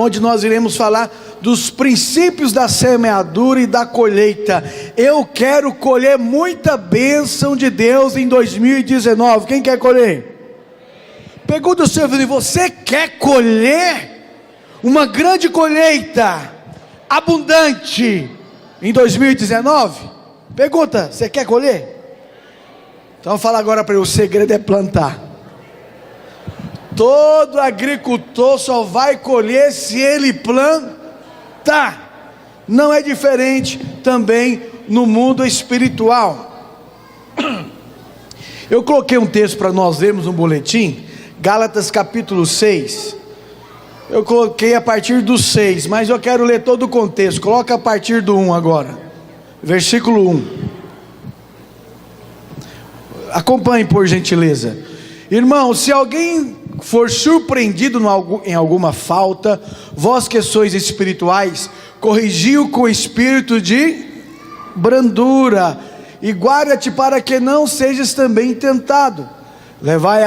onde nós iremos falar dos princípios da semeadura e da colheita. Eu quero colher muita bênção de Deus em 2019. Quem quer colher? Pergunta ao seu vizinho: você quer colher uma grande colheita abundante em 2019? Pergunta: você quer colher? Então fala agora para ele: o segredo é plantar. Todo agricultor só vai colher se ele plantar. Não é diferente também no mundo espiritual. Eu coloquei um texto para nós lermos no boletim, Gálatas capítulo 6. Eu coloquei a partir do 6, mas eu quero ler todo o contexto. Coloca a partir do 1 agora, versículo 1. Acompanhe por gentileza. Irmão, se alguém for surpreendido em alguma falta, vós que sois espirituais, corrigiu com espírito de brandura, e guarda-te para que não sejas também tentado. Levai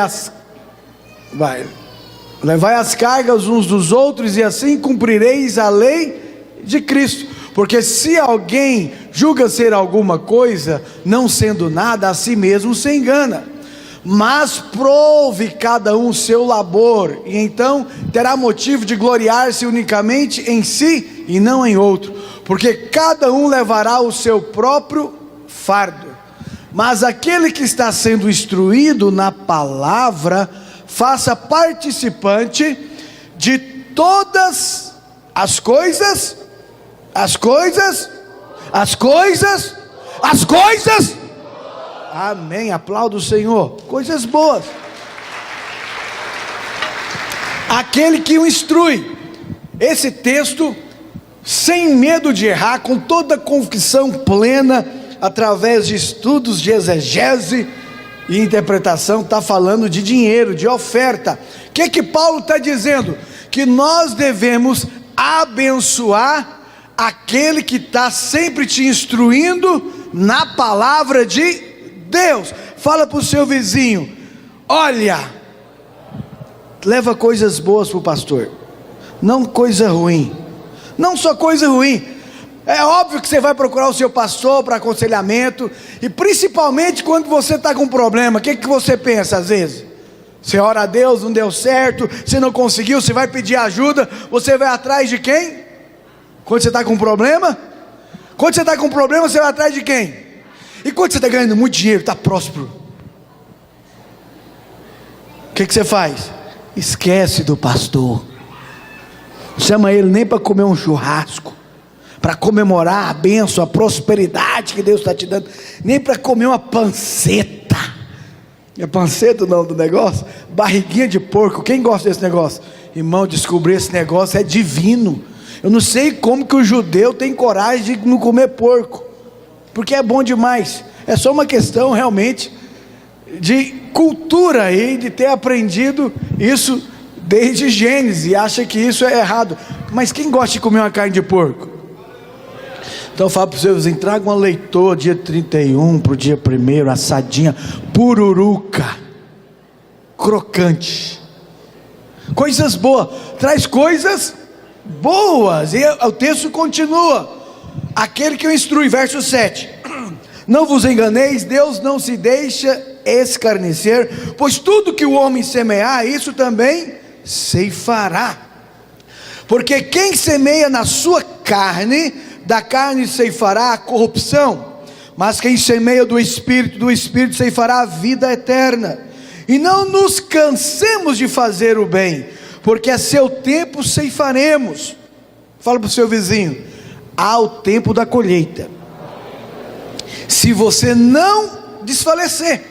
as cargas uns dos outros, e assim cumprireis a lei de Cristo. Porque se alguém julga ser alguma coisa, não sendo nada, a si mesmo se engana. Mas prove cada um o seu labor, e então terá motivo de gloriar-se unicamente em si e não em outro, porque cada um levará o seu próprio fardo. Mas aquele que está sendo instruído na palavra, faça participante de todas as coisas. Amém, aplauda o Senhor. Coisas boas. Aquele que o instrui. Esse texto, sem medo de errar, com toda a convicção plena, através de estudos de exegese e interpretação, está falando de dinheiro, de oferta. O que Paulo está dizendo? Que nós devemos abençoar aquele que está sempre te instruindo na palavra de Deus. Fala para o seu vizinho: olha, leva coisas boas para o pastor, não coisa ruim, não só coisa ruim. É óbvio que você vai procurar o seu pastor para aconselhamento, e principalmente quando você está com um problema. O que você pensa às vezes? Você ora a Deus, não deu certo, você não conseguiu, você vai pedir ajuda, você vai atrás de quem? Quando você está com um problema? Quando você está com um problema, você vai atrás de quem? E quando você está ganhando muito dinheiro, está próspero, o que você faz? Esquece do pastor, chama ele nem para comer um churrasco, para comemorar a bênção, a prosperidade que Deus está te dando, nem para comer uma panceta. É panceta o nome do negócio? Barriguinha de porco. Quem gosta desse negócio? Irmão, descobri esse negócio, é divino. Eu não sei como que o judeu tem coragem de não comer porco, porque é bom demais. É só uma questão realmente de cultura aí, de ter aprendido isso desde Gênesis, e acha que isso é errado. Mas quem gosta de comer uma carne de porco? Então fala para os seus vizinhos: traga uma leitoa dia 31 para o dia 1º, assadinha, pururuca, crocante, coisas boas. Traz coisas boas. E o texto continua: aquele que o instrui, verso 7. Não vos enganeis, Deus não se deixa escarnecer, pois tudo que o homem semear, isso também ceifará. Porque quem semeia na sua carne, da carne ceifará a corrupção, mas quem semeia do Espírito ceifará a vida eterna. E não nos cansemos de fazer o bem, porque a seu tempo ceifaremos. Fala para o seu vizinho: há o tempo da colheita. Se você não desfalecer,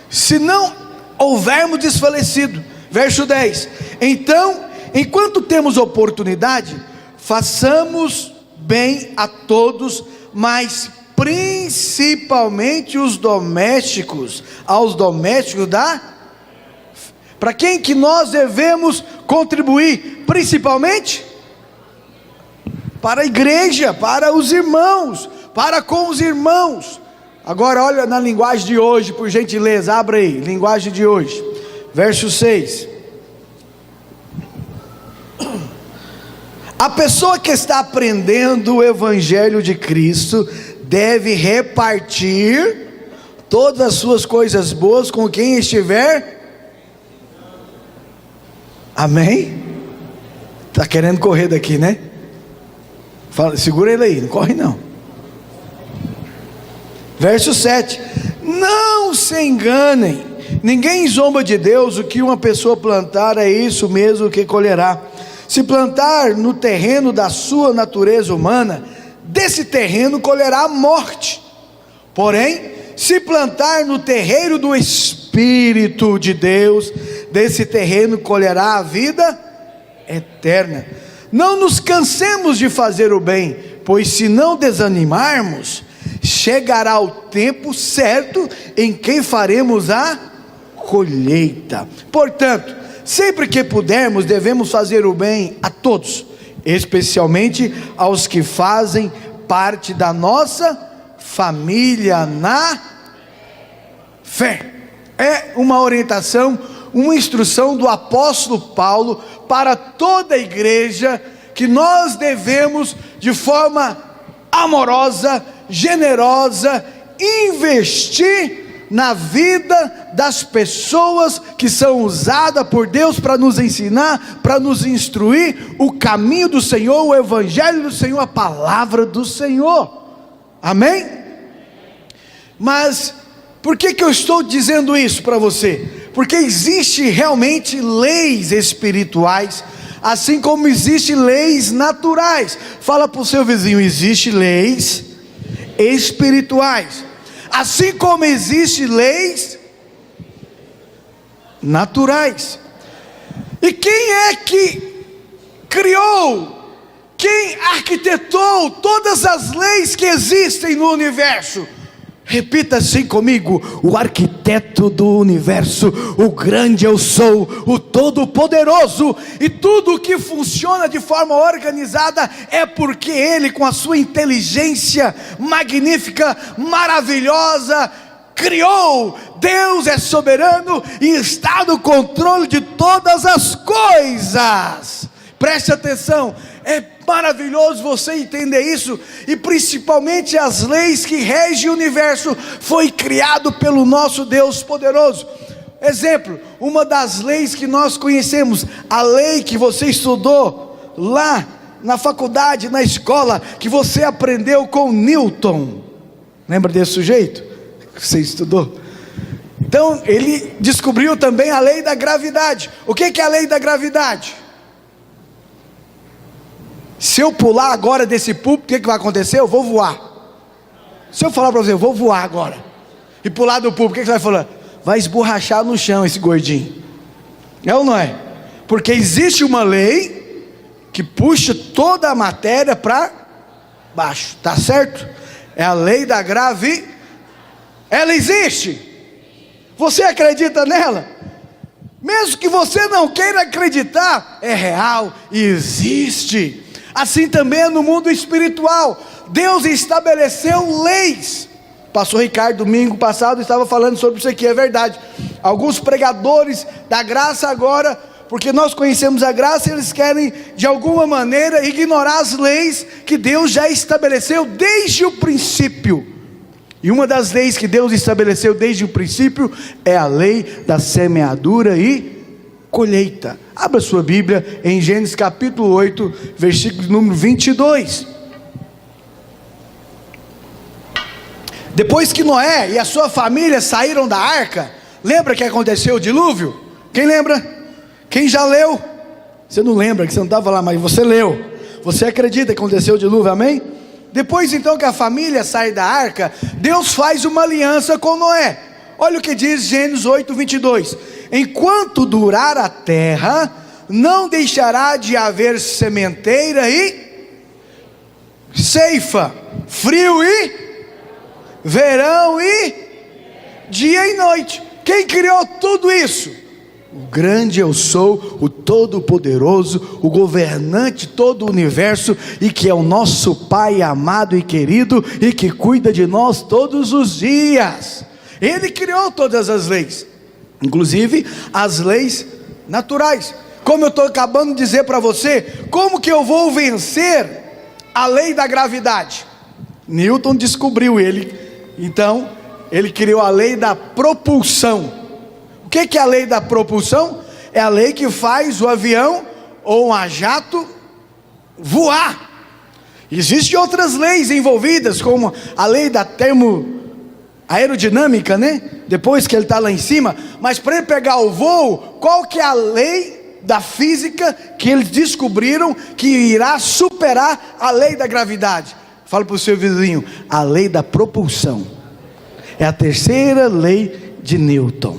se não houvermos desfalecido. Verso 10: então, enquanto temos oportunidade, façamos bem a todos, mas principalmente aos domésticos para quem que nós devemos contribuir? Principalmente para a igreja, para os irmãos, para com os irmãos. Agora olha na linguagem de hoje, por gentileza, abra aí, linguagem de hoje, verso 6. A pessoa que está aprendendo o Evangelho de Cristo deve repartir todas as suas coisas boas com quem estiver. Amém? Está querendo correr daqui, né? Fala, segura ele aí, não corre não. Verso 7: não se enganem, ninguém zomba de Deus. O que uma pessoa plantar é isso mesmo que colherá. Se plantar no terreno da sua natureza humana, desse terreno colherá a morte. Porém, se plantar no terreiro do Espírito de Deus, desse terreno colherá a vida eterna. Não nos cansemos de fazer o bem, pois se não desanimarmos, chegará o tempo certo em que faremos a colheita. Portanto, sempre que pudermos, devemos fazer o bem a todos, especialmente aos que fazem parte da nossa família na fé. É uma orientação, uma instrução do apóstolo Paulo para toda a igreja, que nós devemos, de forma amorosa, generosa, investir na vida das pessoas que são usadas por Deus para nos ensinar, para nos instruir o caminho do Senhor, o Evangelho do Senhor, a palavra do Senhor. Amém? Mas por que eu estou dizendo isso para você? Porque existe realmente leis espirituais, assim como existe leis naturais. Fala para o seu vizinho: existe leis espirituais, assim como existe leis naturais. E quem é que criou, quem arquitetou todas as leis que existem no universo? Repita assim comigo: o arquiteto do universo, o grande eu sou, o todo-poderoso. E tudo que funciona de forma organizada é porque Ele, com a sua inteligência magnífica, maravilhosa, criou. Deus é soberano e está no controle de todas as coisas. Preste atenção, é maravilhoso você entender isso, e principalmente as leis que regem o universo foi criado pelo nosso Deus poderoso. Exemplo, uma das leis que nós conhecemos, a lei que você estudou lá na faculdade, na escola, que você aprendeu com Newton. Lembra desse sujeito que você estudou? Então ele descobriu também a lei da gravidade. O que é a lei da gravidade? Se eu pular agora desse púlpito, o que vai acontecer? Eu vou voar. Se eu falar para você: eu vou voar agora, e pular do púlpito, o que você vai falar? Vai esborrachar no chão esse gordinho. É ou não é? Porque existe uma lei que puxa toda a matéria para baixo, tá certo? É a lei da gravidade. Ela existe. Você acredita nela? Mesmo que você não queira acreditar, é real e existe. Assim também é no mundo espiritual. Deus estabeleceu leis. Pastor Ricardo, domingo passado, estava falando sobre isso aqui, é verdade. Alguns pregadores da graça agora, porque nós conhecemos a graça, eles querem de alguma maneira ignorar as leis que Deus já estabeleceu desde o princípio. E uma das leis que Deus estabeleceu desde o princípio é a lei da semeadura e colheita. Abra sua Bíblia em Gênesis capítulo 8, versículo número 22. Depois que Noé e a sua família saíram da arca, lembra que aconteceu o dilúvio? Quem lembra? Quem já leu? Você não lembra, que você não estava lá, mas você leu. Você acredita que aconteceu o dilúvio, amém? Depois então que a família sai da arca, Deus faz uma aliança com Noé. Olha o que diz Gênesis 8, 22. Enquanto durar a terra, não deixará de haver sementeira e ceifa, frio e verão e dia e noite. Quem criou tudo isso? O grande eu sou, o todo-poderoso, o governante de todo o universo, e que é o nosso Pai amado e querido, e que cuida de nós todos os dias. Ele criou todas as leis, inclusive as leis naturais. Como eu estou acabando de dizer para você, como que eu vou vencer a lei da gravidade? Newton descobriu então ele criou a lei da propulsão. O que é a lei da propulsão? É a lei que faz o avião ou um jato voar. Existem outras leis envolvidas, como a lei da aerodinâmica, né? Depois que ele está lá em cima, mas para ele pegar o voo, qual que é a lei da física que eles descobriram que irá superar a lei da gravidade? Fala para o seu vizinho: a lei da propulsão. É a terceira lei de Newton.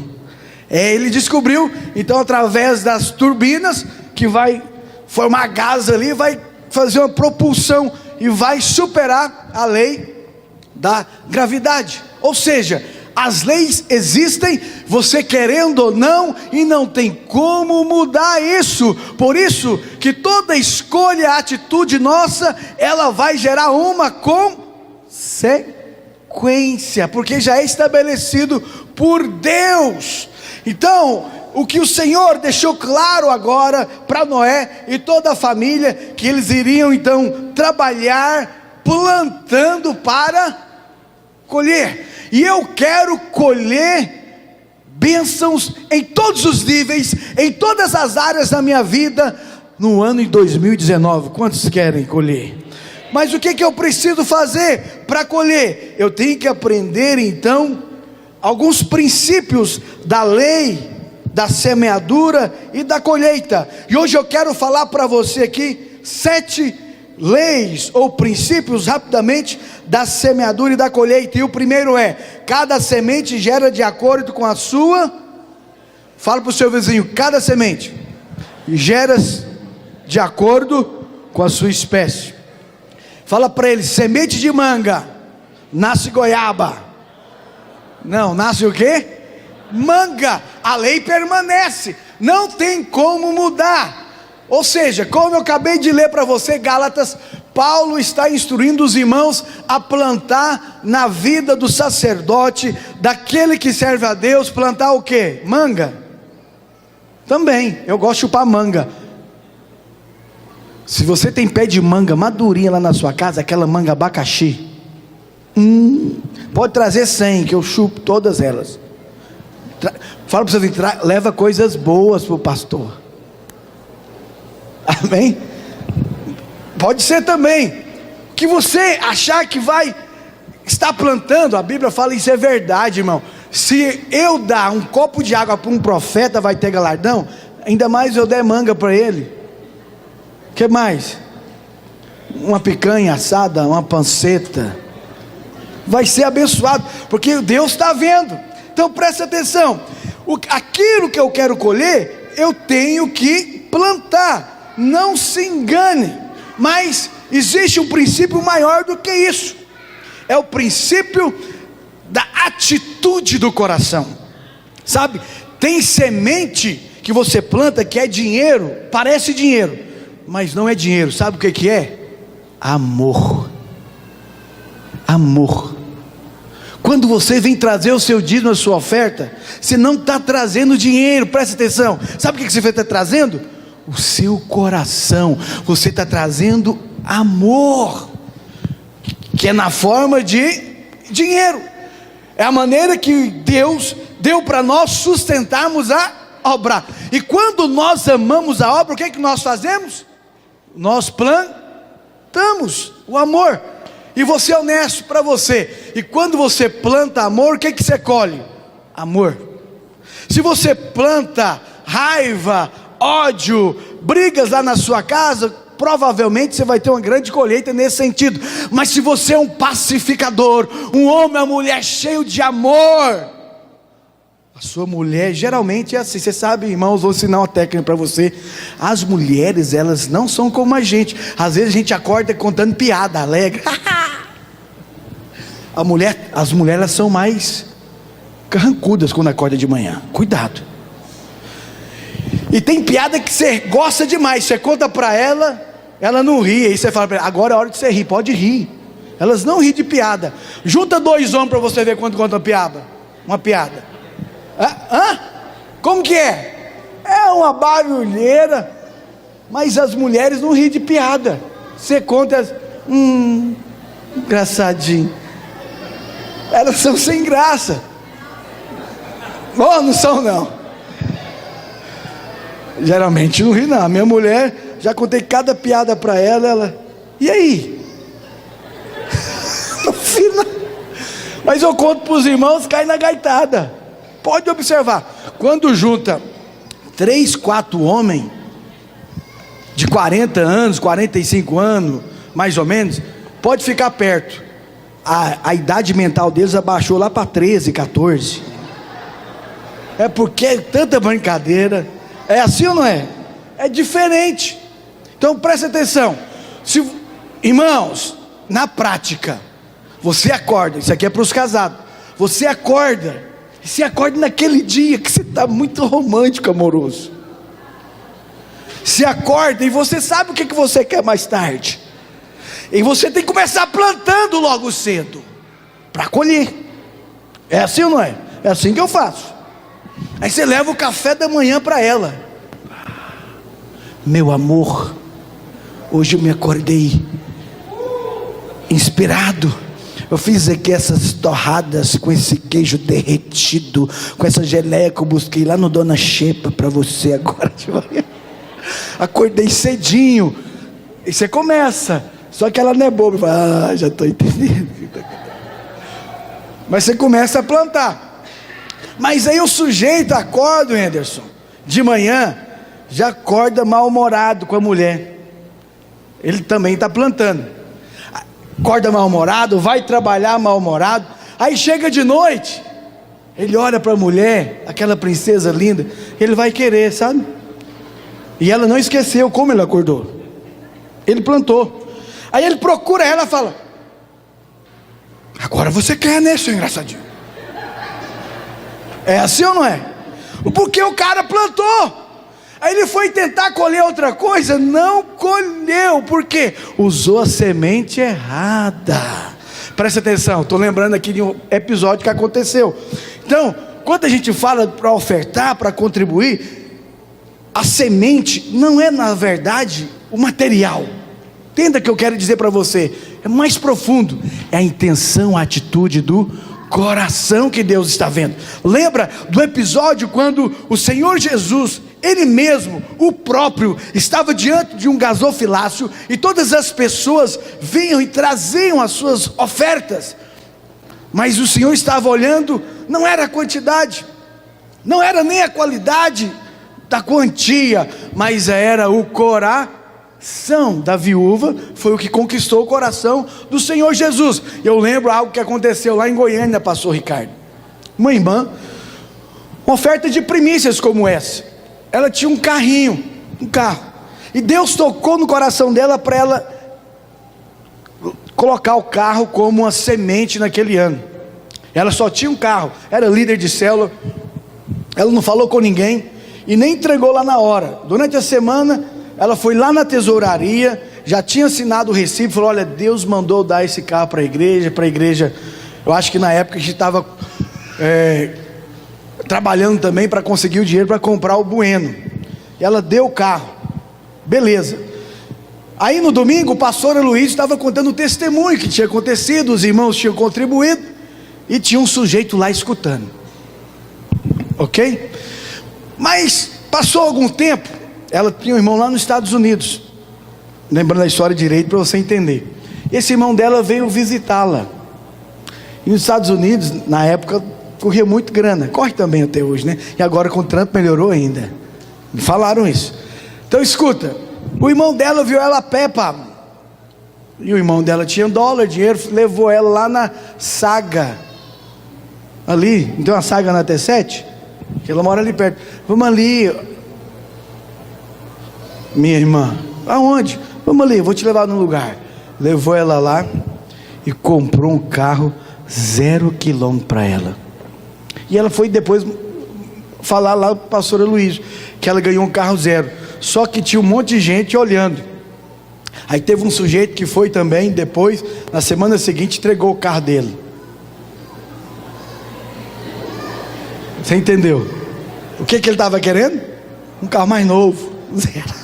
Ele descobriu, então, através das turbinas, que vai formar gás ali, vai fazer uma propulsão e vai superar a lei da gravidade. Ou seja, as leis existem, você querendo ou não, e não tem como mudar isso. Por isso que toda escolha, atitude nossa, ela vai gerar uma consequência, porque já é estabelecido por Deus. Então, o que o Senhor deixou claro agora para Noé e toda a família, que eles iriam então trabalhar plantando para colher. E eu quero colher bênçãos em todos os níveis, em todas as áreas da minha vida, no ano de 2019. Quantos querem colher? Mas o que eu preciso fazer para colher? Eu tenho que aprender então alguns princípios da lei da semeadura e da colheita. E hoje eu quero falar para você aqui 7 leis ou princípios, rapidamente, da semeadura e da colheita. E o primeiro é: cada semente gera de acordo com a sua. Fala para o seu vizinho: cada semente gera de acordo com a sua espécie. Fala para ele: semente de manga nasce goiaba. Não, nasce o quê? Manga. A lei permanece, não tem como mudar. Ou seja, como eu acabei de ler para você, Gálatas, Paulo está instruindo os irmãos a plantar na vida do sacerdote, daquele que serve a Deus, plantar o quê? Manga. Também, eu gosto de chupar manga. Se você tem pé de manga madurinha lá na sua casa, aquela manga abacaxi, pode trazer 100, que eu chupo todas elas. Fala para você, leva coisas boas para o pastor. Amém? Pode ser também que você achar que vai estar plantando. A Bíblia fala, isso é verdade, irmão. Se eu dar um copo de água para um profeta, vai ter galardão. Ainda mais eu der manga para ele. O que mais? Uma picanha assada, uma panceta. Vai ser abençoado, porque Deus está vendo. Então preste atenção, aquilo que eu quero colher, eu tenho que plantar. Não se engane, mas existe um princípio maior do que isso. É o princípio da atitude do coração. Sabe, tem semente que você planta que é dinheiro, parece dinheiro, mas não é dinheiro. Sabe o que é? Amor. Amor. Quando você vem trazer o seu dízimo, a sua oferta, você não está trazendo dinheiro, presta atenção. Sabe o que você está trazendo? O seu coração. Você está trazendo amor, que é na forma de dinheiro. É a maneira que Deus deu para nós sustentarmos a obra. E quando nós amamos a obra, o que é que nós fazemos? Nós plantamos o amor. E vou ser honesto para você, e quando você planta amor, o que você colhe? Amor. Se você planta raiva, ódio, brigas lá na sua casa, provavelmente você vai ter uma grande colheita nesse sentido. Mas se você é um pacificador, um homem, uma mulher cheio de amor, a sua mulher geralmente é assim. Você sabe, irmãos, vou ensinar uma técnica para você. As mulheres, elas não são como a gente. Às vezes a gente acorda contando piada alegre. As mulheres, elas são mais carrancudas quando acorda de manhã. Cuidado. E tem piada que você gosta demais. Você conta para ela, ela não ri. Aí você fala para ela: agora é a hora de você rir. Pode rir. Elas não riem de piada. Junta 2 homens para você ver quanto conta uma piada. Uma piada. Como que é? É uma barulheira, mas as mulheres não riem de piada. Você conta, engraçadinho. Elas são sem graça. Não são não. Geralmente não ri não. A minha mulher, já contei cada piada para ela, e aí? No final. Mas eu conto para os irmãos, cai na gaitada. Pode observar, quando junta 3, 4 homens de 40 anos, 45 anos, mais ou menos, pode ficar perto. A idade mental deles abaixou lá para 13, 14. É porque é tanta brincadeira. É assim ou não é? É diferente. Então presta atenção. Irmãos, na prática, você acorda, isso aqui é para os casados. Você acorda, e se acorda naquele dia que você está muito romântico, amoroso. Se acorda e você sabe o que você quer mais tarde. E você tem que começar plantando logo cedo, para colher. É assim ou não é? É assim que eu faço. Aí você leva o café da manhã para ela. Meu amor, hoje eu me acordei inspirado. Eu fiz aqui essas torradas com esse queijo derretido, com essa geleia que eu busquei lá no Dona Xepa para você agora de manhã. Acordei cedinho. E você começa. Só que ela não é boba, fala, já estou entendendo. Mas você começa a plantar. Mas aí o sujeito acorda, Anderson, de manhã, já acorda mal-humorado com a mulher. Ele também está plantando. Acorda mal-humorado, vai trabalhar mal-humorado. Aí chega de noite, ele olha para a mulher, aquela princesa linda, ele vai querer, sabe? E ela não esqueceu como ele acordou. Ele plantou. Aí ele procura ela e fala: agora você quer, né, seu engraçadinho? É assim ou não é? Porque o cara plantou. Aí ele foi tentar colher outra coisa, não colheu. Por quê? Usou a semente errada. Presta atenção, estou lembrando aqui de um episódio que aconteceu. Então, quando a gente fala para ofertar, para contribuir, a semente não é, na verdade, o material. Entenda o que eu quero dizer para você. É mais profundo. É a intenção, a atitude do coração que Deus está vendo. Lembra do episódio quando o Senhor Jesus, Ele mesmo, o próprio, estava diante de um gasofilácio e todas as pessoas vinham e traziam as suas ofertas. Mas o Senhor estava olhando, não era a quantidade, não era nem a qualidade da quantia, mas era o coração da viúva. Foi o que conquistou o coração do Senhor Jesus. Eu lembro algo que aconteceu lá em Goiânia, pastor Ricardo. Uma irmã, uma oferta de primícias como essa, ela tinha um carrinho, um carro, e Deus tocou no coração dela para ela colocar o carro como uma semente naquele ano. Ela só tinha um carro, era líder de célula, ela não falou com ninguém e nem entregou lá na hora. Durante a semana ela foi lá na tesouraria, já tinha assinado o recibo, falou: olha, Deus mandou dar esse carro para a igreja. Eu acho que na época a gente estava trabalhando também para conseguir o dinheiro para comprar o Bueno. E ela deu o carro, beleza. Aí no domingo o pastor Luiz estava contando o testemunho que tinha acontecido, os irmãos tinham contribuído, e tinha um sujeito lá escutando, ok? Mas passou algum tempo, ela tinha um irmão lá nos Estados Unidos, lembrando a história direito para você entender. Esse irmão dela veio visitá-la, e nos Estados Unidos, na época, corria muito grana, corre também até hoje, né? E agora com o Trump melhorou ainda, me falaram isso. Então escuta, o irmão dela viu ela a pé, Pablo, e o irmão dela tinha dólar, dinheiro, levou ela lá na Saga, ali, não tem uma Saga na T7? Que ela mora ali perto. Vamos ali, minha irmã. Aonde? Vamos ali, vou te levar num lugar. Levou ela lá e comprou um carro 0 quilômetro para ela. E ela foi depois falar lá para o pastor Luiz que ela ganhou um carro 0. Só que tinha um monte de gente olhando. Aí teve um sujeito que foi também depois, na semana seguinte, entregou o carro dele. Você entendeu? O que ele estava querendo? um carro mais novo, 0.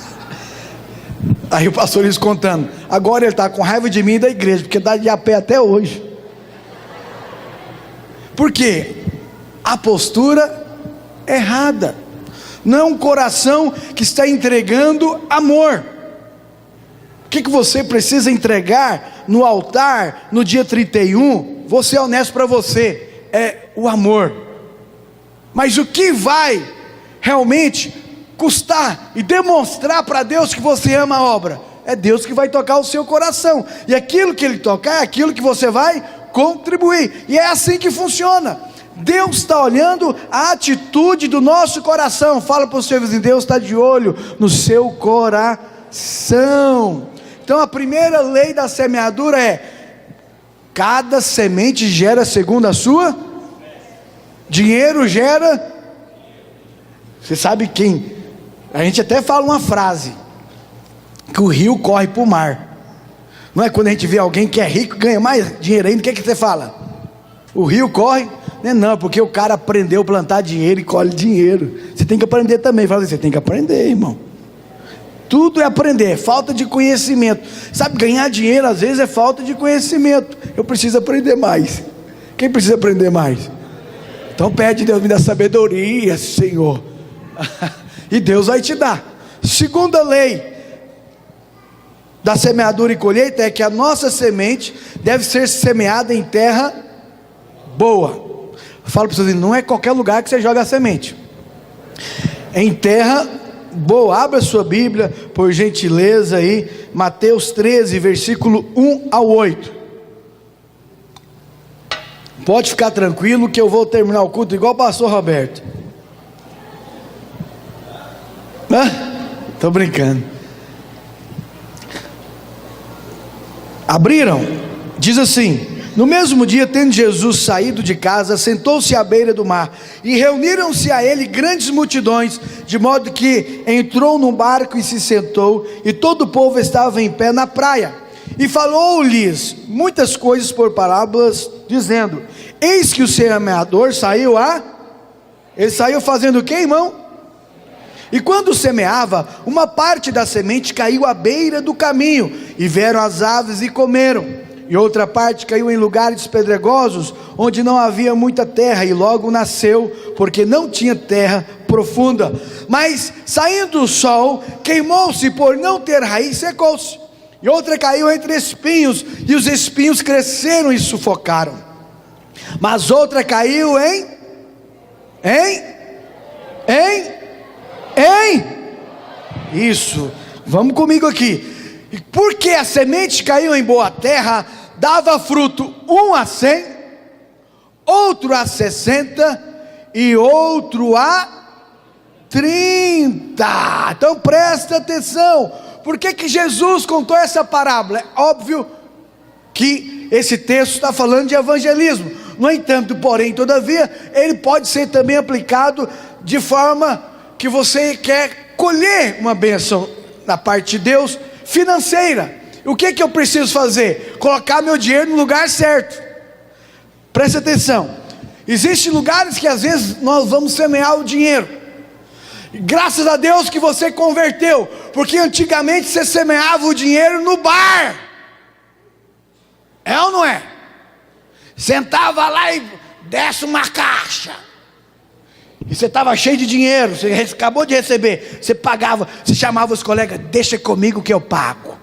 Aí o pastor Luiz contando, agora ele está com raiva de mim e da igreja, porque dá de a pé até hoje. Por quê? A postura errada, não é um coração que está entregando amor. O que você precisa entregar no altar no dia 31? Vou ser honesto para você, é o amor. Mas o que vai realmente custar e demonstrar para Deus que você ama a obra? É Deus que vai tocar o seu coração, e aquilo que Ele tocar é aquilo que você vai contribuir, e é assim que funciona. Deus está olhando a atitude do nosso coração. Fala para o seu vizinho, Deus está de olho no seu coração. Então a primeira lei da semeadura é: cada semente gera segundo a sua, dinheiro gera. Você sabe quem? A gente até fala uma frase, que o rio corre para o mar. Não é quando a gente vê alguém que é rico, ganha mais dinheiro ainda, o que você fala? O rio corre? Não, porque o cara aprendeu a plantar dinheiro e colhe dinheiro. Você tem que aprender também. Fala assim, você tem que aprender, irmão. Tudo é aprender, é falta de conhecimento. Sabe, ganhar dinheiro às vezes é falta de conhecimento. Eu preciso aprender mais. Quem precisa aprender mais? Então pede, Deus me dá sabedoria, Senhor. E Deus vai te dar. Segunda lei da semeadura e colheita é que a nossa semente deve ser semeada em terra boa. Fala para vocês, não é qualquer lugar que você joga a semente, é em terra boa. Abra sua Bíblia, por gentileza aí, Mateus 13, versículo 1 ao 8. Pode ficar tranquilo que eu vou terminar o culto igual o pastor Roberto. Estou brincando. Abriram? Diz assim: no mesmo dia, tendo Jesus saído de casa, sentou-se à beira do mar, e reuniram-se a ele grandes multidões, de modo que entrou num barco e se sentou, e todo o povo estava em pé na praia, e falou-lhes muitas coisas por parábolas, dizendo: eis que o semeador saiu ele saiu fazendo o quê, irmão? E quando semeava, uma parte da semente caiu à beira do caminho, e vieram as aves e comeram. E outra parte caiu em lugares pedregosos, onde não havia muita terra, e logo nasceu, porque não tinha terra profunda. Mas saindo o sol, queimou-se, por não ter raiz, secou-se. E outra caiu entre espinhos, e os espinhos cresceram e sufocaram. Mas outra caiu isso, vamos comigo aqui. E porque a semente caiu em boa terra, dava fruto, um a 100, outro a 60 e outro a 30. Então presta atenção. Por que Jesus contou essa parábola? É óbvio que esse texto está falando de evangelismo. No entanto, porém, todavia, ele pode ser também aplicado de forma que você quer colher uma bênção da parte de Deus financeira. O que eu preciso fazer? Colocar meu dinheiro no lugar certo. Preste atenção. Existem lugares que às vezes nós vamos semear o dinheiro. Graças a Deus que você converteu, porque antigamente você semeava o dinheiro no bar. É ou não é? Sentava lá e desce uma caixa, e você estava cheio de dinheiro, você acabou de receber, você pagava, você chamava os colegas, deixa comigo que eu pago.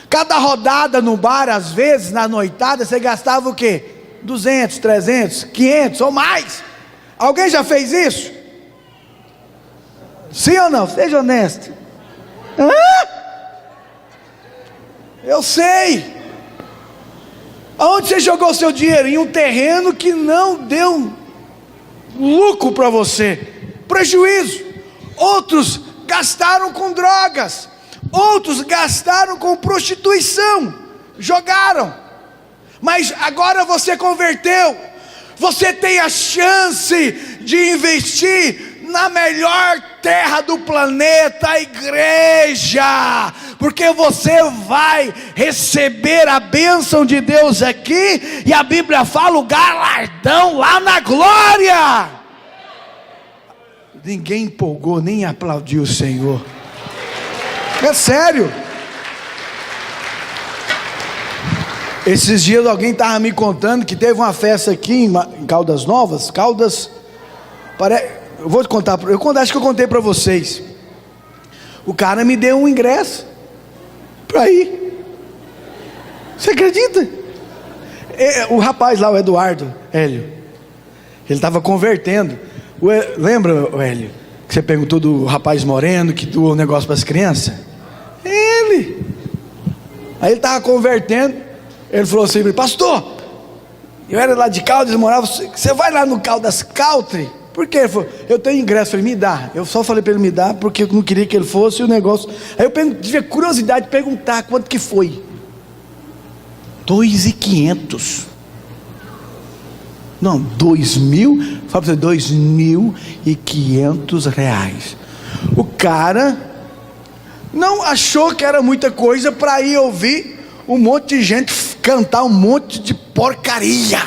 Cada rodada no bar, às vezes, na noitada, você gastava o quê? 200, 300, 500 ou mais. Alguém já fez isso? Sim ou não? Seja honesto. Eu sei. Aonde você jogou seu dinheiro? Em um terreno que não deu lucro para você, prejuízo. Outros gastaram com drogas, outros gastaram com prostituição, jogaram. Mas agora você converteu, você tem a chance de investir na melhor terra do planeta, a igreja, porque você vai receber a bênção de Deus aqui, e a Bíblia fala o galardão lá na glória. ninguém empolgou, nem aplaudiu o Senhor. É sério. Esses dias alguém estava me contando que teve uma festa aqui em Caldas Novas. Eu vou te contar, acho que eu contei para vocês. O cara me deu um ingresso para ir. Você acredita? O rapaz lá, o Eduardo, Hélio, ele estava convertendo. Lembra, Hélio, que você perguntou do rapaz moreno que doou um negócio para as crianças? Ele. Aí ele estava convertendo. Ele falou assim: pastor, eu era lá de Caldas, morava. Você vai lá no Caldas Country? Por quê? Ele falou: eu tenho ingresso. Eu falei: me dá. Eu só falei para ele me dar porque eu não queria que ele fosse o negócio. Aí eu tive curiosidade de perguntar quanto que foi. 2.500. Não, 2.000. Fala para você, R$2.500. O cara não achou que era muita coisa para ir ouvir um monte de gente cantar um monte de porcaria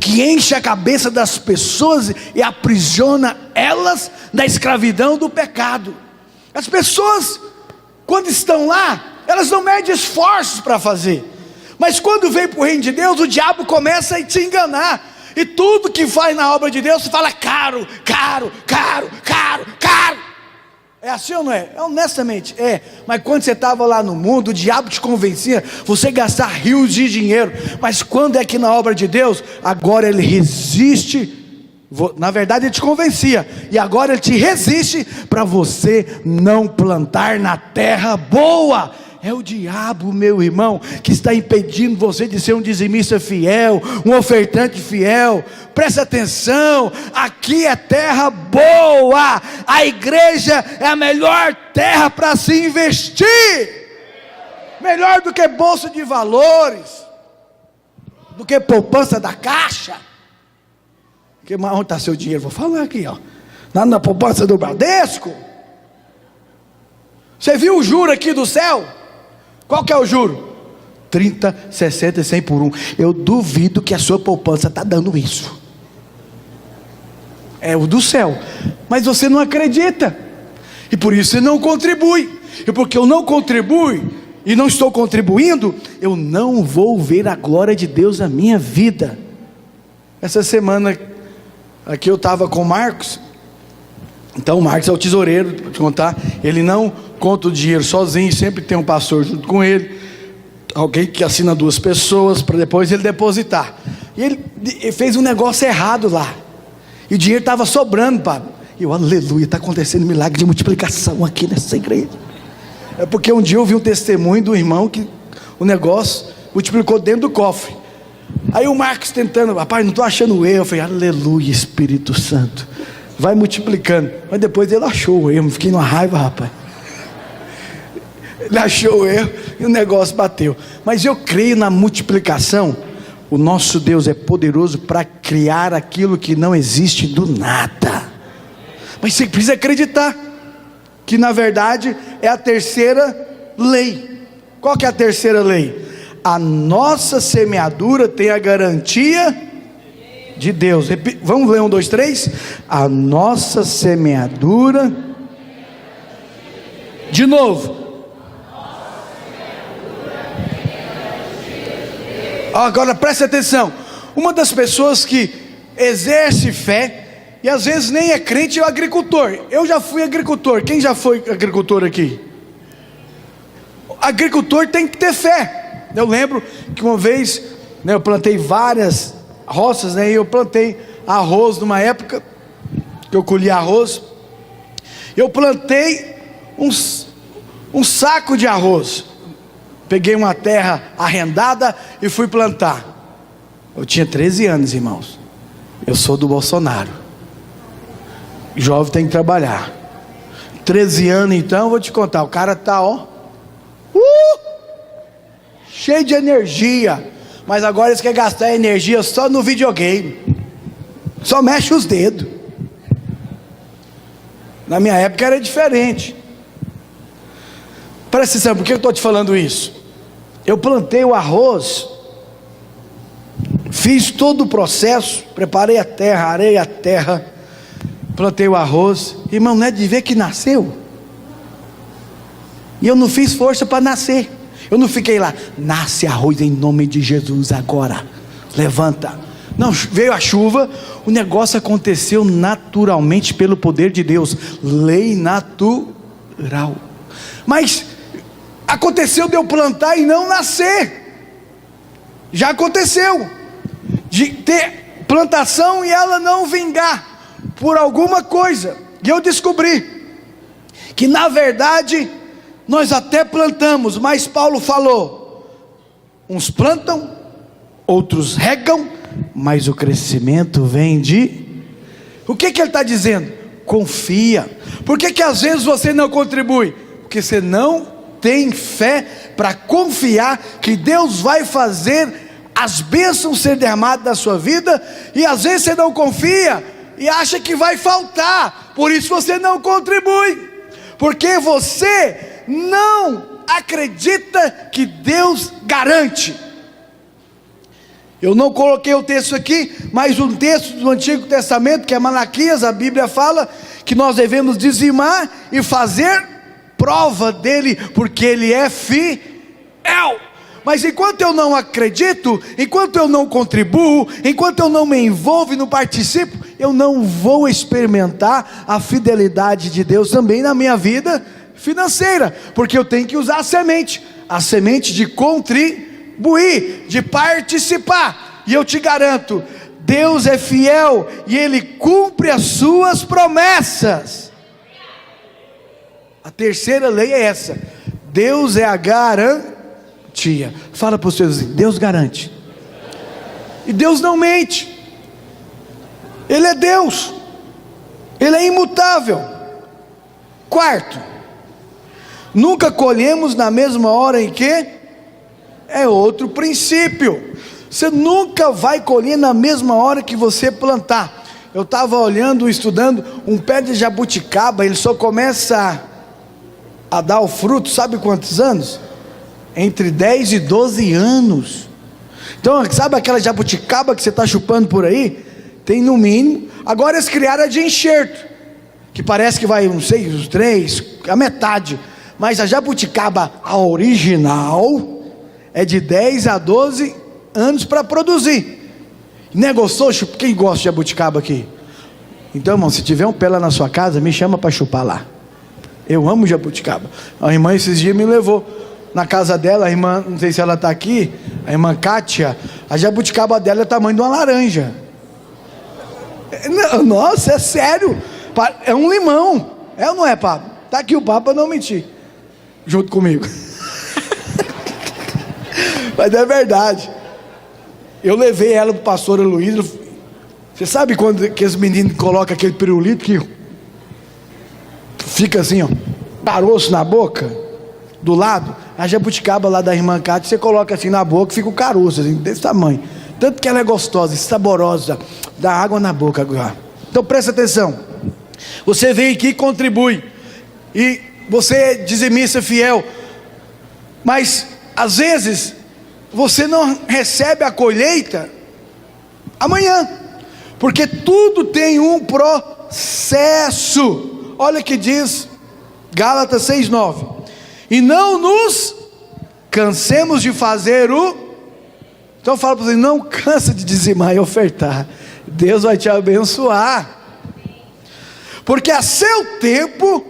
que enche a cabeça das pessoas e aprisiona elas na escravidão do pecado. As pessoas, quando estão lá, elas não medem esforços para fazer, mas quando vem para o reino de Deus, o diabo começa a te enganar, e tudo que faz na obra de Deus, você fala caro, caro, caro, caro, caro. É assim ou não é? Honestamente, é. Mas quando você estava lá no mundo, o diabo te convencia você gastar rios de dinheiro. Mas quando é que na obra de Deus, agora ele resiste. Na verdade ele te convencia, e agora ele te resiste para você não plantar na terra boa. É o diabo, meu irmão, que está impedindo você de ser um dizimista fiel, um ofertante fiel. Presta atenção, aqui é terra boa. A igreja é a melhor terra para se investir, melhor do que bolsa de valores, do que poupança da Caixa. Onde está seu dinheiro? Vou falar aqui, ó. Na poupança do Bradesco. Você viu o juro aqui do céu? Qual que é o juro? 30, 60 e 100 por 1. Eu duvido que a sua poupança está dando isso. É o do céu. Mas você não acredita, e por isso você não contribui. E porque eu não contribuo e não estou contribuindo, eu não vou ver a glória de Deus na minha vida. Essa semana aqui eu estava com o Marcos. Então o Marcos é o tesoureiro, para te contar. Ele não conta o dinheiro sozinho, sempre tem um pastor junto com ele, alguém que assina 2 pessoas para depois ele depositar. E ele fez um negócio errado lá, e o dinheiro estava sobrando, Pablo. E eu, aleluia, está acontecendo milagre de multiplicação aqui nessa igreja. É porque um dia eu vi um testemunho do irmão que o negócio multiplicou dentro do cofre. Aí o Marcos tentando: rapaz, não estou achando o erro. Eu falei: aleluia, Espírito Santo, vai multiplicando. Mas depois ele achou o erro. Fiquei numa raiva, rapaz. Ele achou o erro e o negócio bateu. Mas eu creio na multiplicação. O nosso Deus é poderoso para criar aquilo que não existe do nada. Mas você precisa acreditar que na verdade é a terceira lei. Qual que é a terceira lei? A nossa semeadura tem a garantia de Deus. Vamos ler 1, 2, 3. A nossa semeadura. De novo. Agora preste atenção. Uma das pessoas que exerce fé, e às vezes nem é crente, é o agricultor. Eu já fui agricultor. Quem já foi agricultor aqui? Agricultor tem que ter fé. Eu lembro que uma vez, eu plantei várias roças, e eu plantei arroz numa época que eu colhi arroz. Eu plantei um saco de arroz. Peguei uma terra arrendada e fui plantar. Eu tinha 13 anos, irmãos. Eu sou do Bolsonaro. Jovem tem que trabalhar. 13 anos, então, vou te contar. O cara tá, cheio de energia. Mas agora eles querem gastar energia só no videogame. Só mexe os dedos. Na minha época era diferente. Presta atenção, por que eu estou te falando isso? Eu plantei o arroz, fiz todo o processo, preparei a terra, arei a terra, plantei o arroz, irmão, não é de ver que nasceu, e eu não fiz força para nascer, eu não fiquei lá, nasce arroz em nome de Jesus agora, levanta, não, veio a chuva, o negócio aconteceu naturalmente pelo poder de Deus, lei natural, mas aconteceu de eu plantar e não nascer, já aconteceu, de ter plantação e ela não vingar, por alguma coisa, e eu descobri, que na verdade, nós até plantamos, mas Paulo falou, uns plantam, outros regam, mas o crescimento vem o que ele está dizendo? Confia. Por que às vezes você não contribui? Porque você não tem fé para confiar que Deus vai fazer as bênçãos ser derramadas na sua vida, e às vezes você não confia, e acha que vai faltar, por isso você não contribui, porque você não acredita que Deus garante. Eu não coloquei o texto aqui, mas um texto do Antigo Testamento, que é Malaquias, a Bíblia fala que nós devemos dizimar e fazer prova dele, porque ele é fiel. Mas enquanto eu não acredito, enquanto eu não contribuo, enquanto eu não me envolvo e não participo, eu não vou experimentar a fidelidade de Deus também na minha vida financeira, porque eu tenho que usar a semente de contribuir, de participar, e eu te garanto, Deus é fiel, e Ele cumpre as suas promessas. A terceira lei é essa, Deus é a garantia. Fala para os seus vizinhos, Deus garante, e Deus não mente, Ele é Deus, Ele é imutável. Quarto, nunca colhemos na mesma hora em que, é outro princípio, você nunca vai colher na mesma hora que você plantar. Eu estava olhando, estudando, um pé de jabuticaba, ele só começa a dar o fruto, sabe quantos anos? Entre 10 e 12 anos. Então, sabe aquela jabuticaba que você está chupando por aí? Tem no mínimo, agora eles criaram a de enxerto, que parece que vai, não sei, os 3, a metade, mas a jabuticaba, a original, é de 10 a 12 anos para produzir. Negociou? Quem gosta de jabuticaba aqui? Então, irmão, se tiver um pé lá na sua casa, me chama para chupar lá. Eu amo jabuticaba. A irmã esses dias me levou na casa dela, a irmã, não sei se ela está aqui, a irmã Kátia, a jabuticaba dela é o tamanho de uma laranja. Nossa, é sério, é um limão, é ou não é, Papa? Está aqui o Papa, não mentir, junto comigo. Mas é verdade. Eu levei ela para o pastor Luiz. Você sabe quando que os meninos colocam aquele pirulito que fica assim, ó, caroço na boca, do lado? A jabuticaba lá da irmã Cátia, você coloca assim na boca, fica o caroço assim, desse tamanho, tanto que ela é gostosa, saborosa, dá água na boca agora. Então presta atenção, você vem aqui e contribui, e você é dizimista fiel, mas às vezes você não recebe a colheita amanhã, porque tudo tem um processo. Olha que diz Gálatas 6:9, e não nos cansemos de fazer então fala para você, não cansa de dizimar e ofertar, Deus vai te abençoar, porque a seu tempo,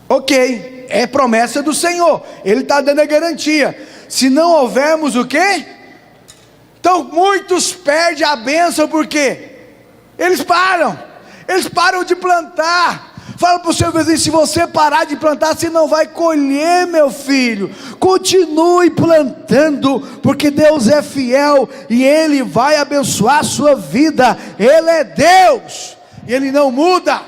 ok, é promessa do Senhor, Ele está dando a garantia, se não houvermos o quê? Então muitos perdem a bênção, porque eles param de plantar. Fala para o seu vizinho, se você parar de plantar, você não vai colher, meu filho. Continue plantando, porque Deus é fiel, e Ele vai abençoar a sua vida. Ele é Deus, e Ele não muda.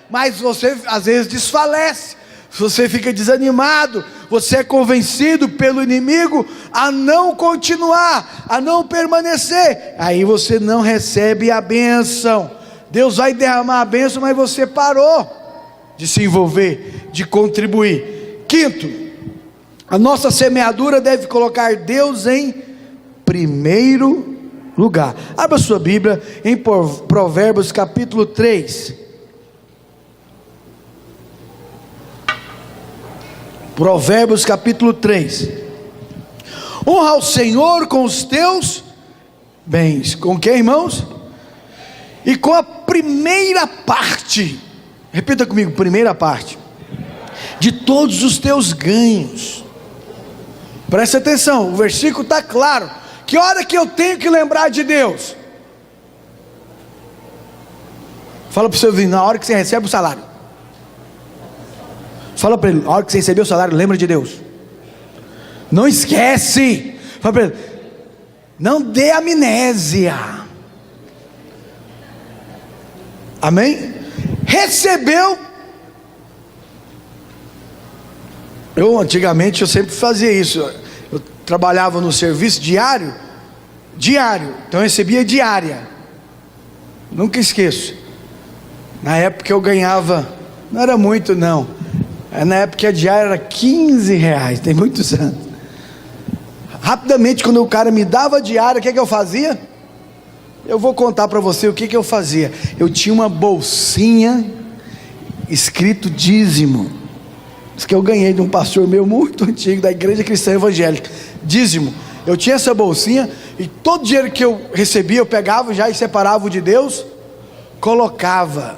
Mas você às vezes desfalece, você fica desanimado, você é convencido pelo inimigo a não continuar, a não permanecer, aí você não recebe a bênção. Deus vai derramar a bênção, mas você parou de se envolver, de contribuir. Quinto, a nossa semeadura deve colocar Deus em primeiro lugar. Abra sua Bíblia em Provérbios capítulo 3. Provérbios capítulo 3. Honra ao Senhor com os teus bens. Com o que, irmãos? E com a primeira parte, repita comigo, primeira parte, de todos os teus ganhos. Preste atenção, o versículo está claro. Que hora que eu tenho que lembrar de Deus? Fala para o seu vizinho, na hora que você recebe o salário. Fala para ele, na hora que você receber o salário, lembra de Deus. Não esquece. Fala para ele, não dê amnésia. Amém? Recebeu. Antigamente eu sempre fazia isso. Eu trabalhava no serviço diário, então eu recebia diária. Nunca esqueço. Na época eu ganhava, não era muito não. Na época a diária era R$15, tem muitos anos. Rapidamente, quando o cara me dava a diária, o que eu fazia? Eu vou contar para você o que eu fazia. Eu tinha uma bolsinha escrito dízimo. Isso que eu ganhei de um pastor meu muito antigo, da Igreja Cristã Evangélica. Dízimo. Eu tinha essa bolsinha e todo dinheiro que eu recebia, eu pegava já e separava o de Deus, colocava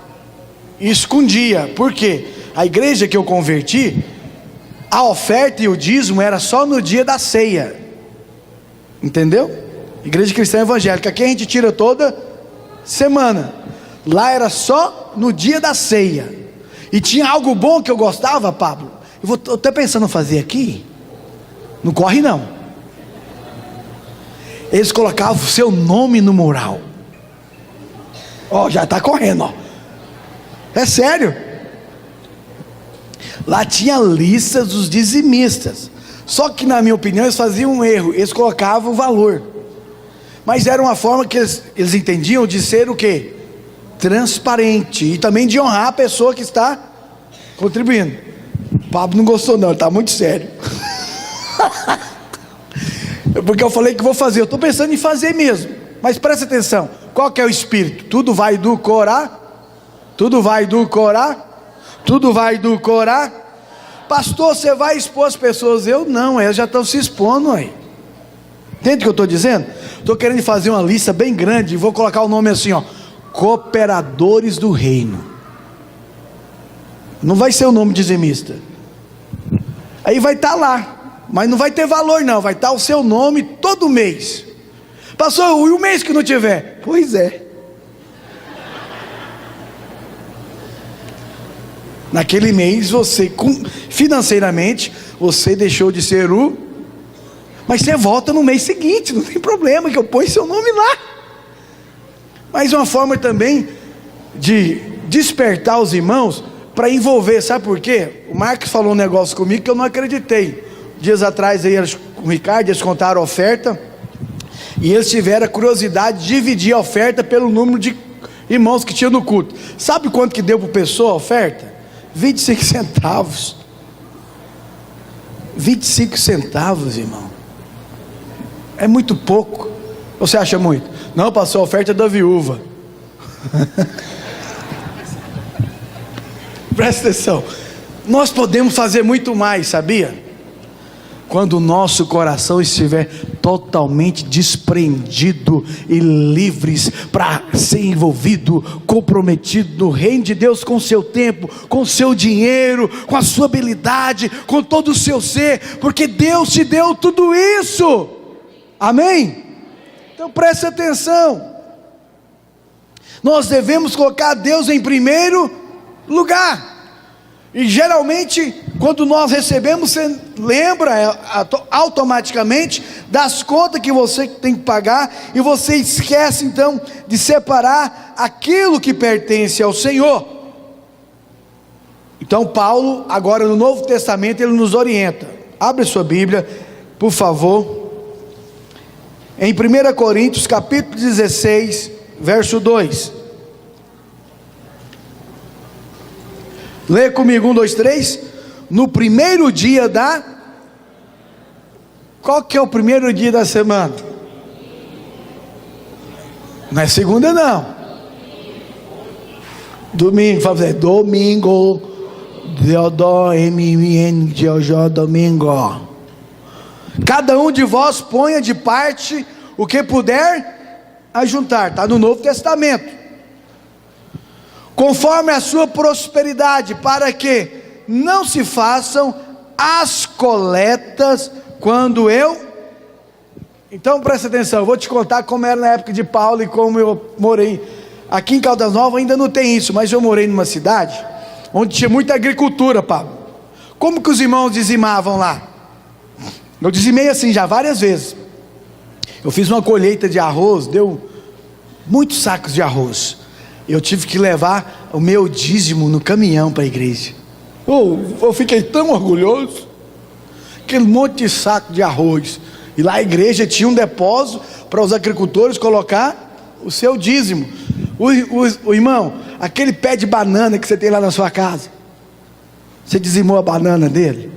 e escondia. Por quê? A igreja que eu converti, a oferta e o dízimo era só no dia da ceia. Entendeu? Igreja Cristã Evangélica. Aqui a gente tira toda semana. Lá era só no dia da ceia. E tinha algo bom que eu gostava, Pablo. Eu estou até pensando em fazer aqui. Não corre não. Eles colocavam o seu nome no mural. Ó, já está correndo, ó. É sério. Lá tinha listas dos dizimistas. Só que na minha opinião eles faziam um erro. Eles colocavam o valor. Mas era uma forma que eles entendiam de ser o quê? Transparente. E também de honrar a pessoa que está contribuindo. O Pablo não gostou não, ele está muito sério. Porque eu falei que vou fazer. Eu estou pensando em fazer mesmo. Mas presta atenção. Qual que é o espírito? Tudo vai do Corá. Tudo vai do Corá. Tudo vai do Corá. Pastor, você vai expor as pessoas? Eu não, elas já estão se expondo aí. Entende o que eu estou dizendo? Estou querendo fazer uma lista bem grande. E vou colocar o nome assim, ó: cooperadores do reino. Não vai ser o nome dizimista. Aí vai estar lá, mas não vai ter valor não. Vai estar o seu nome todo mês. Pastor, e o mês que não tiver? Pois é. Naquele mês você, financeiramente, você deixou de ser mas você volta no mês seguinte, não tem problema, que eu ponho seu nome lá. Mas uma forma também de despertar os irmãos para envolver, sabe por quê? O Marcos falou um negócio comigo que eu não acreditei. Dias atrás aí, com o Ricardo, eles contaram a oferta, e eles tiveram a curiosidade de dividir a oferta pelo número de irmãos que tinha no culto. Sabe quanto que deu por pessoa a oferta? 25 centavos. 25 centavos, irmão. É muito pouco. Você acha muito? Não, passou a oferta da viúva. Presta atenção. Nós podemos fazer muito mais, sabia? Quando o nosso coração estiver totalmente desprendido e livres para ser envolvido, comprometido no reino de Deus, com o seu tempo, com o seu dinheiro, com a sua habilidade, com todo o seu ser, porque Deus te deu tudo isso. Amém? Então preste atenção. Nós devemos colocar Deus em primeiro lugar. E geralmente, quando nós recebemos, você lembra automaticamente das contas que você tem que pagar, e você esquece então de separar aquilo que pertence ao Senhor. Então Paulo, agora no Novo Testamento, ele nos orienta. Abre sua Bíblia, por favor, em 1 Coríntios capítulo 16, verso 2. Lê comigo, 1, 2, 3. No primeiro dia da... Qual que é o primeiro dia da semana? Não é segunda não. Domingo, fala assim, domingo. Domingo. Cada um de vós ponha de parte o que puder ajuntar. Está no Novo Testamento. Conforme a sua prosperidade, para que não se façam as coletas quando eu... Então presta atenção, eu vou te contar como era na época de Paulo e como eu morei. Aqui em Caldas Novas ainda não tem isso, mas eu morei numa cidade onde tinha muita agricultura, Pablo. Como que os irmãos dizimavam lá? Eu dizimei assim já várias vezes. Eu fiz uma colheita de arroz, deu muitos sacos de arroz. Eu tive que levar o meu dízimo no caminhão para a igreja. Eu fiquei tão orgulhoso. Aquele monte de saco de arroz. E lá a igreja tinha um depósito para os agricultores colocar o seu dízimo. O irmão, aquele pé de banana que você tem lá na sua casa, você dizimou a banana dele?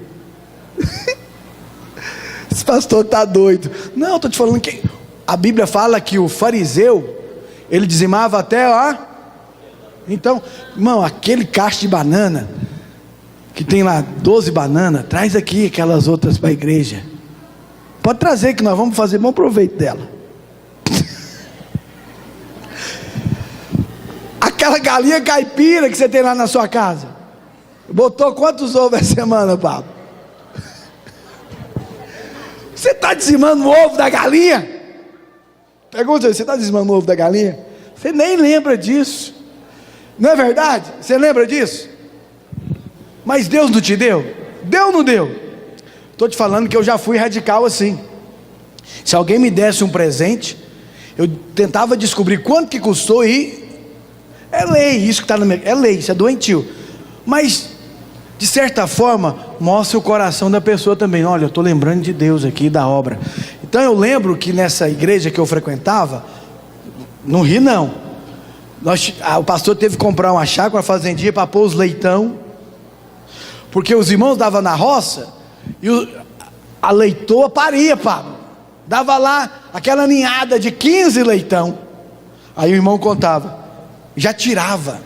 Esse pastor está doido. Não, estou te falando que a Bíblia fala que o fariseu, ele dizimava até, ó. Então, irmão, aquele cacho de banana, que tem lá 12 bananas, traz aqui aquelas outras para a igreja. Pode trazer que nós vamos fazer bom proveito dela. Aquela galinha caipira que você tem lá na sua casa, botou quantos ovos essa semana, Pablo? Você está dizimando o ovo da galinha? Pergunta, você está dizimando o ovo da galinha? Você nem lembra disso. Não é verdade? Você lembra disso? Mas Deus não te deu? Deu ou não deu? Estou te falando que eu já fui radical assim. Se alguém me desse um presente, eu tentava descobrir quanto que custou e... É lei, isso que está na minha... É lei, isso é doentio. Mas, de certa forma, mostra o coração da pessoa também. Olha, eu estou lembrando de Deus aqui, da obra. Então eu lembro que nessa igreja que eu frequentava, não ri não, o pastor teve que comprar uma chácara, uma fazendinha para pôr os leitão, porque os irmãos davam na roça, e a leitoa paria, Pablo, dava lá aquela ninhada de 15 leitão, aí o irmão contava, já tirava.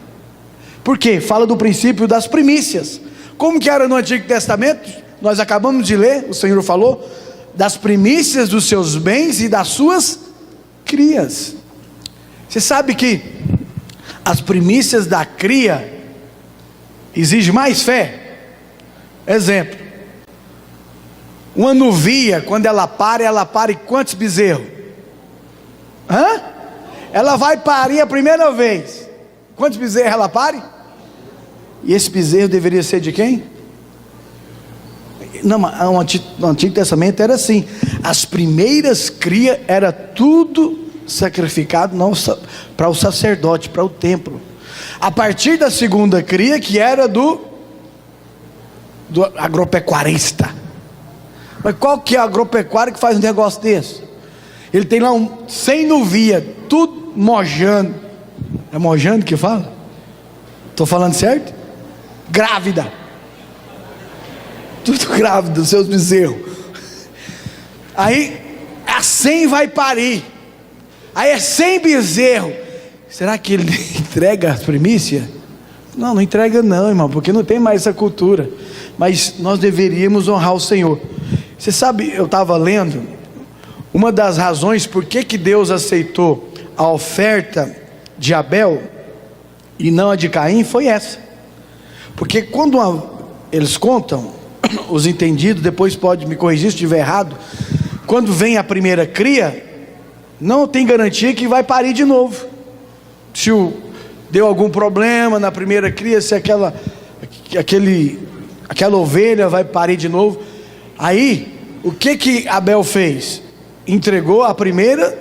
Por quê? Fala do princípio das primícias. Como que era no Antigo Testamento? Nós acabamos de ler, o Senhor falou, das primícias dos seus bens e das suas crias. Você sabe que as primícias da cria exigem mais fé? Exemplo, uma novia, quando ela pare quantos bezerros? Ela vai parir a primeira vez, quantos bezerros ela pare? E esse bezerro deveria ser de quem? Não, no Antigo Testamento era assim, as primeiras crias era tudo sacrificado para o sacerdote, para o templo. A partir da segunda cria, que era do agropecuarista. Mas qual que é o agropecuário que faz um negócio desse? Ele tem lá 100 novias, tudo mojando. É mojando que fala? Estou falando certo? Grávida. Tudo grávido, seus bezerros. Aí a 100 vai parir. Aí é 100 bezerros. Será que ele entrega as primícias? Não, não entrega não, irmão, porque não tem mais essa cultura. Mas nós deveríamos honrar o Senhor. Você sabe, eu estava lendo, uma das razões por que Deus aceitou a oferta de Abel e não a de Caim foi essa. Porque quando eles contam, os entendidos, depois pode me corrigir se estiver errado, quando vem a primeira cria, não tem garantia que vai parir de novo. Se deu algum problema na primeira cria, se aquela ovelha vai parir de novo. Aí, o que Abel fez? Entregou a primeira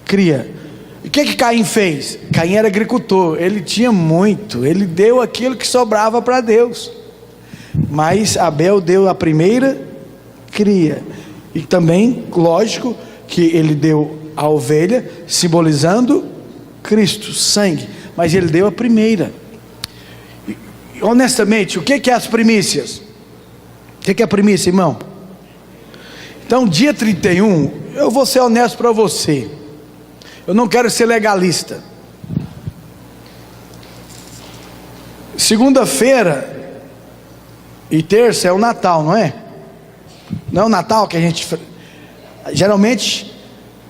cria. O que Caim fez? Caim era agricultor, ele tinha muito, ele deu aquilo que sobrava para Deus. Mas Abel deu a primeira cria. E também, lógico, que ele deu a ovelha, simbolizando Cristo, sangue. Mas ele deu a primeira. E, honestamente, o que é as primícias? O que é a primícia, irmão? Então, dia 31, eu vou ser honesto para você. Eu não quero ser legalista. Segunda-feira e terça é o Natal, não é? Não é o Natal que a gente... Geralmente,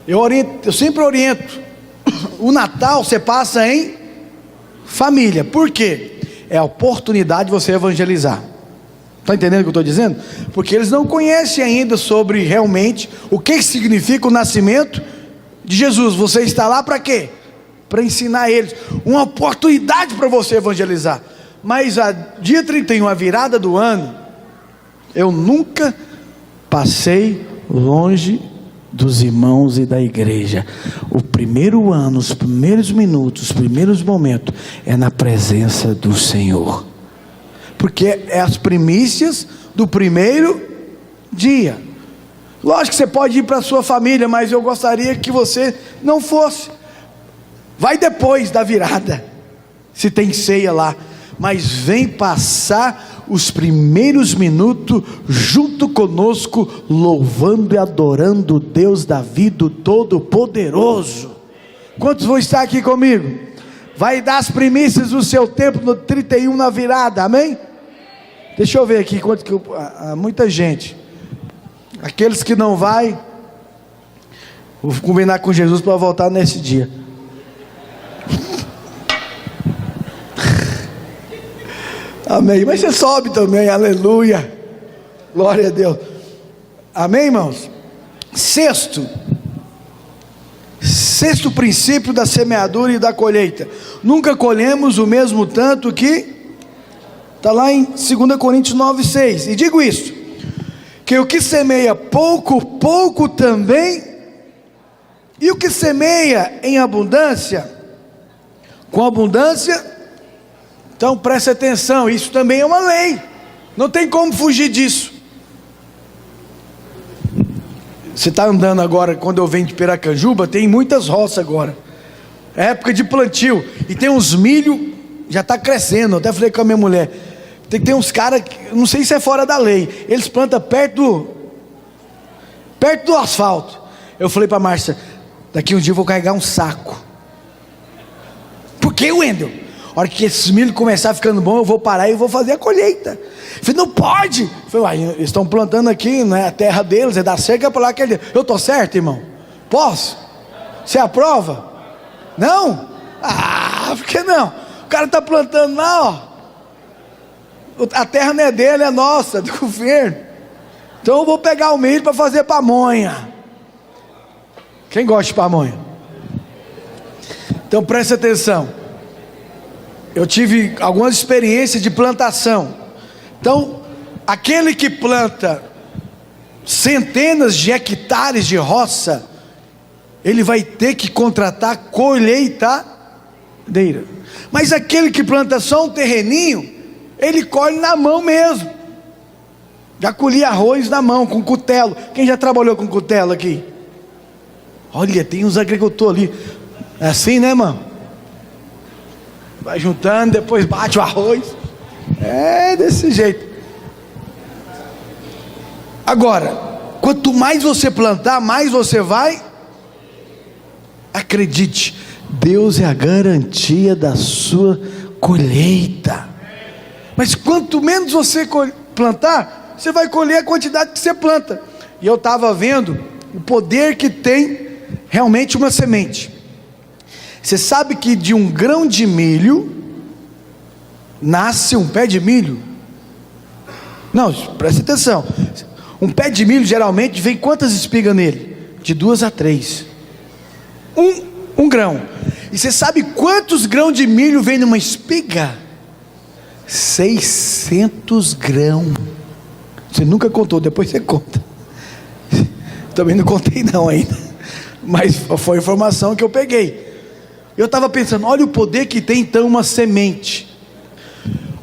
eu sempre oriento. O Natal você passa em família. Por quê? É a oportunidade de você evangelizar. Está entendendo o que eu estou dizendo? Porque eles não conhecem ainda sobre realmente o que significa o nascimento de Jesus. Você está lá para quê? Para ensinar eles. Uma oportunidade para você evangelizar. Mas a dia 31, a virada do ano, eu nunca passei longe dos irmãos e da igreja. O primeiro ano, os primeiros minutos, os primeiros momentos é na presença do Senhor, porque é as primícias do primeiro dia. Lógico que você pode ir para a sua família, mas eu gostaria que você não fosse. Vai depois da virada, se tem ceia lá, mas vem passar os primeiros minutos junto conosco, louvando e adorando o Deus da vida, o Todo-Poderoso. Quantos vão estar aqui comigo? Vai dar as primícias do seu tempo no 31 na virada, amém? Deixa eu ver aqui quanto que muita gente. Aqueles que não vai, vou combinar com Jesus para voltar nesse dia. Amém, mas você sobe também, aleluia, glória a Deus, amém, irmãos? Sexto princípio da semeadura e da colheita: nunca colhemos o mesmo tanto que, está lá em 2 Coríntios 9,6, e digo isso, que o que semeia pouco, pouco também, e o que semeia em abundância, com abundância. Então preste atenção, isso também é uma lei, não tem como fugir disso. Você está andando agora, quando eu venho de Piracanjuba, tem muitas roças agora, é época de plantio, e tem uns milho, já está crescendo. Eu até falei com a minha mulher, tem uns caras, não sei se é fora da lei, eles plantam perto do asfalto. Eu falei para a Márcia, daqui um dia eu vou carregar um saco. Por que, Wendel? A hora que esses milho começar ficando bom, eu vou parar e vou fazer a colheita. Eu falei, não pode. Eu falei, eles estão plantando aqui, não é a terra deles, é da cerca para lá. Eu estou certo, irmão? Posso? Você aprova? Não? Por que não? O cara está plantando lá, ó. A terra não é dele, é nossa, do governo. Então eu vou pegar o milho para fazer pamonha. Quem gosta de pamonha? Então preste atenção. Eu tive algumas experiências de plantação. Então, aquele que planta centenas de hectares de roça, ele vai ter que contratar colheitadeira. Mas aquele que planta só um terreninho, ele colhe na mão mesmo. Já colhi arroz na mão, com cutelo. Quem já trabalhou com cutelo aqui? Olha, tem uns agricultores ali. É assim, né, irmão? Vai juntando, depois bate o arroz. É desse jeito. Agora, quanto mais você plantar, mais você vai. Acredite, Deus é a garantia da sua colheita. Mas quanto menos você plantar, você vai colher a quantidade que você planta. E eu estava vendo o poder que tem realmente uma semente. Você sabe que de um grão de milho nasce um pé de milho? Não, presta atenção. Um pé de milho geralmente vem quantas espigas nele? De 2 a 3. Um grão. E você sabe quantos grãos de milho vem numa espiga? 600 grãos. Você nunca contou, depois você conta. Também não contei não ainda, mas foi a informação que eu peguei. Eu estava pensando, olha o poder que tem então uma semente.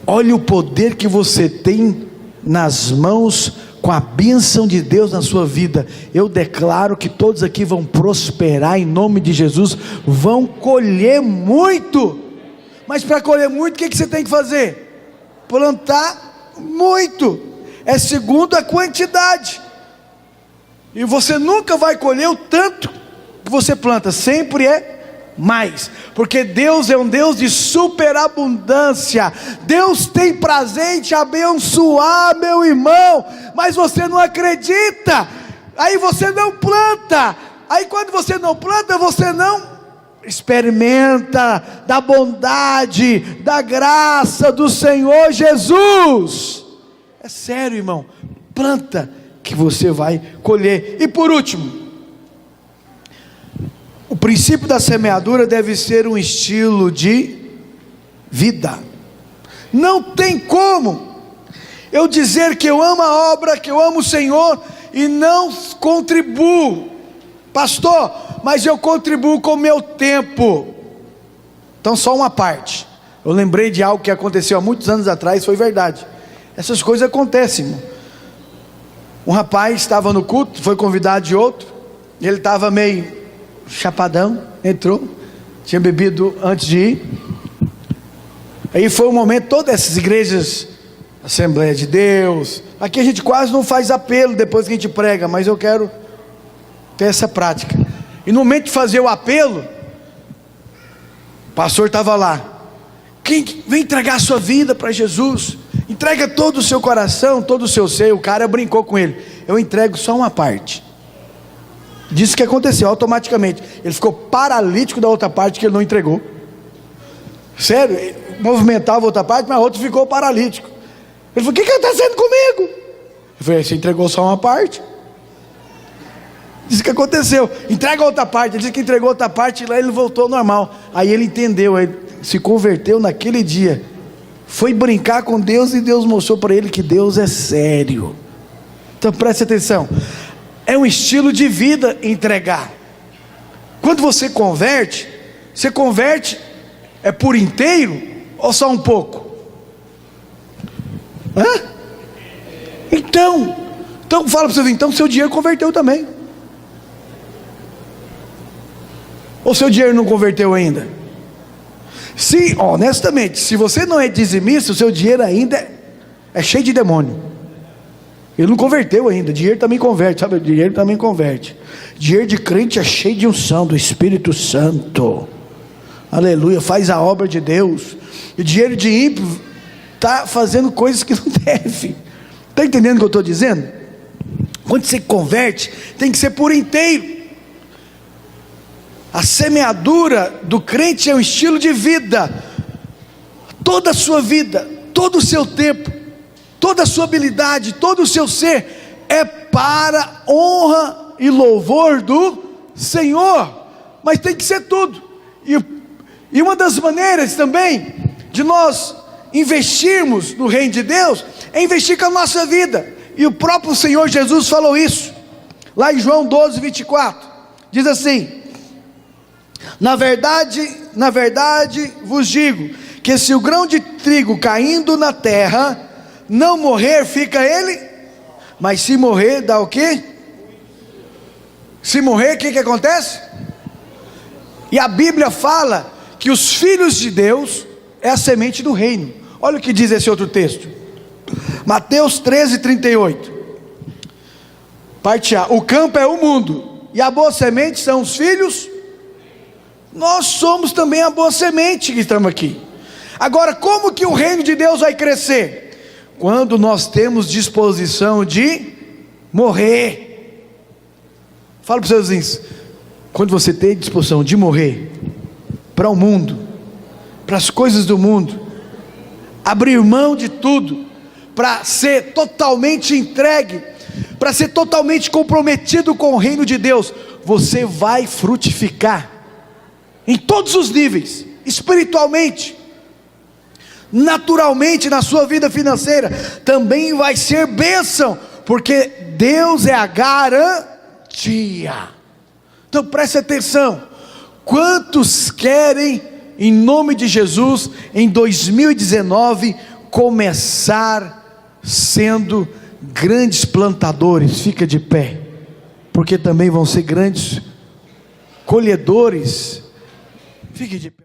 Olha o poder que você tem nas mãos, com a bênção de Deus na sua vida. Eu declaro que todos aqui vão prosperar em nome de Jesus, vão colher muito. Mas para colher muito, o que você tem que fazer? Plantar muito. É segundo a quantidade. E você nunca vai colher o tanto que você planta sempre é mais, porque Deus é um Deus de superabundância. Deus tem prazer em te abençoar, meu irmão, mas você não acredita, aí você não planta. Aí quando você não planta, você não experimenta da bondade, da graça do Senhor Jesus. É sério, irmão, planta que você vai colher. E por último, o princípio da semeadura deve ser um estilo de vida. Não tem como eu dizer que eu amo a obra, que eu amo o Senhor e não contribuo. Pastor, mas eu contribuo com o meu tempo. Então só uma parte. Eu lembrei de algo que aconteceu há muitos anos atrás, foi verdade. Essas coisas acontecem, irmão. Um rapaz estava no culto, foi convidado de outro, e ele estava meio chapadão, entrou, tinha bebido antes de ir. Aí foi um momento, todas essas igrejas, Assembleia de Deus, aqui a gente quase não faz apelo depois que a gente prega, mas eu quero ter essa prática. E no momento de fazer o apelo, o pastor estava lá. Quem vem entregar a sua vida para Jesus, entrega todo o seu coração, todo o seu ser. O cara brincou com ele: eu entrego só uma parte. Disse que aconteceu automaticamente. Ele ficou paralítico da outra parte que ele não entregou. Sério, ele movimentava a outra parte, mas a outra ficou paralítico. Ele falou: o que está fazendo comigo? Eu falei: você entregou só uma parte. Disse que aconteceu. Entrega a outra parte. Ele disse que entregou a outra parte e lá ele voltou ao normal. Aí ele entendeu, ele se converteu naquele dia. Foi brincar com Deus e Deus mostrou para ele que Deus é sério. Então preste atenção. É um estilo de vida entregar. Quando você converte é por inteiro ou só um pouco? Hã? Então fala para você, então seu dinheiro converteu também. Ou seu dinheiro não converteu ainda? Se, honestamente, se você não é dizimista, o seu dinheiro ainda é cheio de demônio. Ele não converteu ainda. Dinheiro também converte, sabe? Dinheiro também converte. Dinheiro de crente é cheio de unção do Espírito Santo. Aleluia, faz a obra de Deus. E dinheiro de ímpio está fazendo coisas que não deve. Está entendendo o que eu estou dizendo? Quando você converte, tem que ser por inteiro. A semeadura do crente é um estilo de vida. Toda a sua vida, todo o seu tempo, toda a sua habilidade, todo o seu ser é para honra e louvor do Senhor. Mas tem que ser tudo. E uma das maneiras também de nós investirmos no reino de Deus é investir com a nossa vida. E o próprio Senhor Jesus falou isso lá em João 12, 24. Diz assim: na verdade vos digo, que se o grão de trigo caindo na terra não morrer, fica ele, mas se morrer, dá o quê? Se morrer, o que acontece? E a Bíblia fala que os filhos de Deus é a semente do reino. Olha o que diz esse outro texto, Mateus 13, 38. Parte A: o campo é o mundo, e a boa semente são os filhos. Nós somos também a boa semente que estamos aqui. Agora, como que o reino de Deus vai crescer? Quando nós temos disposição de morrer. Fala para os seus vizinhos: quando você tem disposição de morrer para o mundo, para as coisas do mundo, abrir mão de tudo, para ser totalmente entregue, para ser totalmente comprometido com o reino de Deus, você vai frutificar em todos os níveis, espiritualmente, naturalmente, na sua vida financeira, também vai ser bênção, porque Deus é a garantia. Então preste atenção: quantos querem, em nome de Jesus, em 2019, começar sendo grandes plantadores? Fica de pé, porque também vão ser grandes colhedores. Fique de pé.